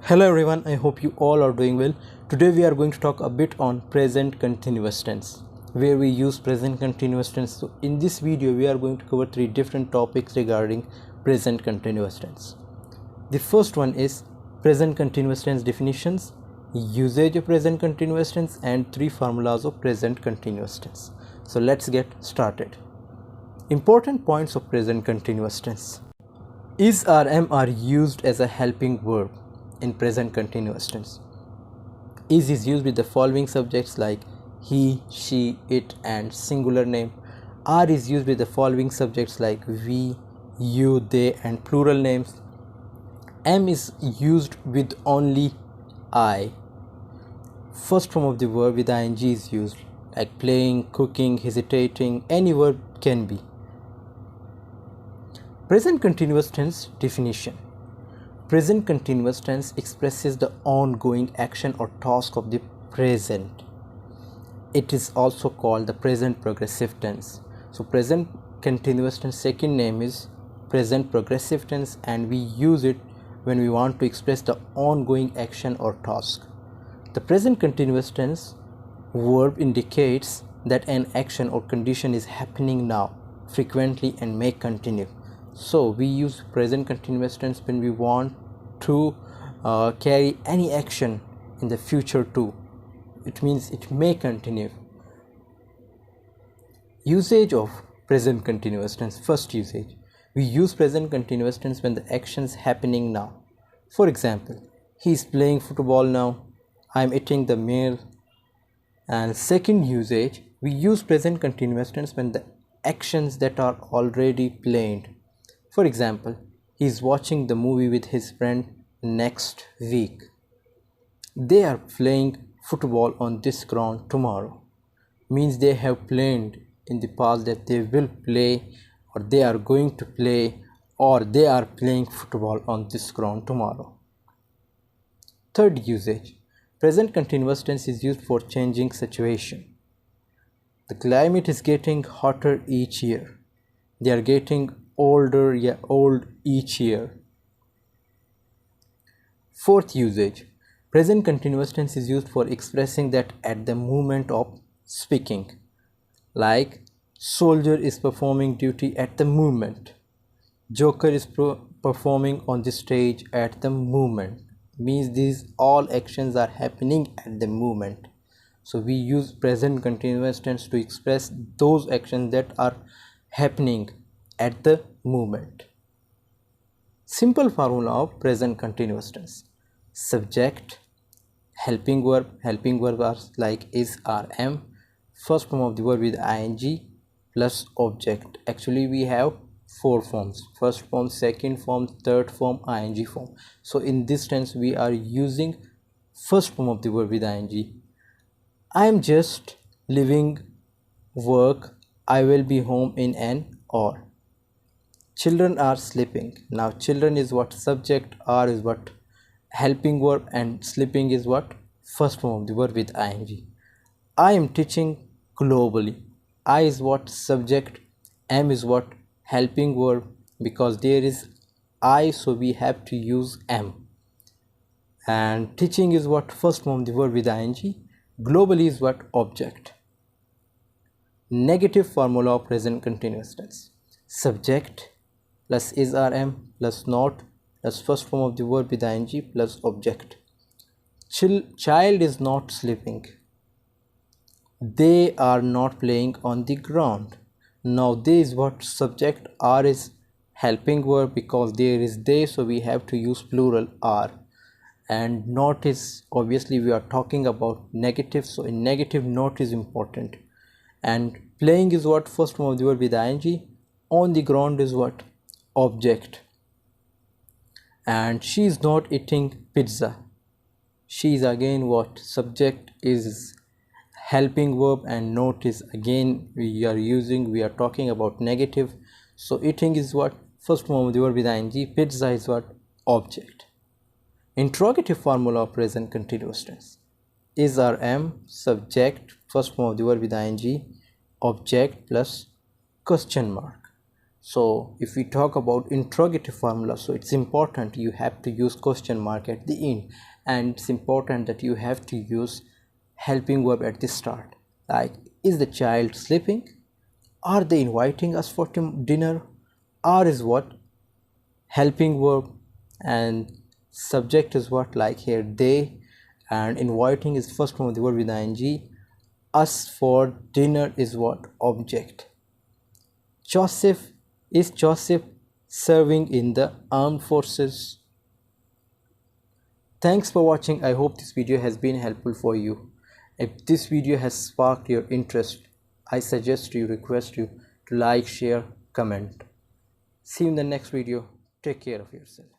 Hello everyone, I hope you all are doing well. Today we are going to talk a bit on present continuous tense, where we use present continuous tense. So in this video we are going to cover three different topics regarding present continuous tense. The first one is present continuous tense definitions, usage of present continuous tense, and three formulas of present continuous tense. So let's get started. Important points of present continuous tense. Is or am are used as a helping verb in present continuous tense. Is used with the following subjects like he, she, it, and singular name. Are is used with the following subjects like we, you, they, and plural names. Am is used with only I. First form of the verb with ing is used, like playing, cooking, hesitating. Any verb can be. Present continuous tense definition. Present continuous tense expresses the ongoing action or task of the present. It is also called the present progressive tense. So present continuous tense second name is present progressive tense, and we use it when we want to express the ongoing action or task. The present continuous tense verb indicates that an action or condition is happening now, frequently, and may continue. So we use present continuous tense when we want to carry any action in the future too. It means it may continue. Usage of present continuous tense. First usage. We use present continuous tense when the action is happening now. For example, he is playing football now. I am eating the meal. And second usage, we use present continuous tense when the actions that are already planned. For example, he is watching the movie with his friend next week. They are playing football on this ground tomorrow. Means they have planned in the past that they will play, or they are going to play, or they are playing football on this ground tomorrow. Third usage. Present continuous tense is used for changing situation. The climate is getting hotter each year. They are getting old each year. Fourth usage. Present continuous tense is used for expressing that at the moment of speaking, like soldier is performing duty at the moment. Joker is performing on the stage at the moment. Means these all actions are happening at the moment. So we use present continuous tense to express those actions that are happening at the moment. Simple formula of present continuous tense. Subject, helping verb are like is or am. First form of the verb with ing plus object. Actually we have four forms: first form, second form, third form, ing form. So in this tense we are using first form of the verb with ing. I am just leaving work. I will be home in an hour. Children are sleeping. Now children is what? Subject. Are is what? Helping verb, and sleeping is what? First form of the verb with ing. I am teaching globally. I is what? Subject. Am is what? Helping verb, because there is I, so we have to use am. And teaching is what? First form of the verb with ing. Globally is what? Object. Negative formula of present continuous tense. Subject plus is or am plus not plus first form of the verb with ing plus object. Child is not sleeping. They are not playing on the ground. Now they is what? Subject. Are is helping verb, because there is they, so we have to use plural are. And not is, obviously we are talking about negative, so in negative not is important. And playing is what? First form of the verb with ing. On the ground is what? Object. And she is not eating pizza. She is again what? Subject. Is helping verb, and not is again we are talking about negative. So eating is what? First form of the verb with ing. Pizza is what? Object. Interrogative formula of present continuous tense. Is or am, subject, first form of the verb with ing, object plus question mark. So if we talk about interrogative formula, so it's important you have to use question mark at the end, and it's important that you have to use helping verb at the start, like is the child sleeping, are they inviting us for dinner, are is what helping verb, and subject is what, like here they, and inviting is first form of the verb with ing, us for dinner is what, object. Joseph, is Joseph serving in the armed forces? Thanks for watching. I hope this video has been helpful for you. If this video has sparked your interest, I request you to like, share, comment. See you in the next video. Take care of yourself.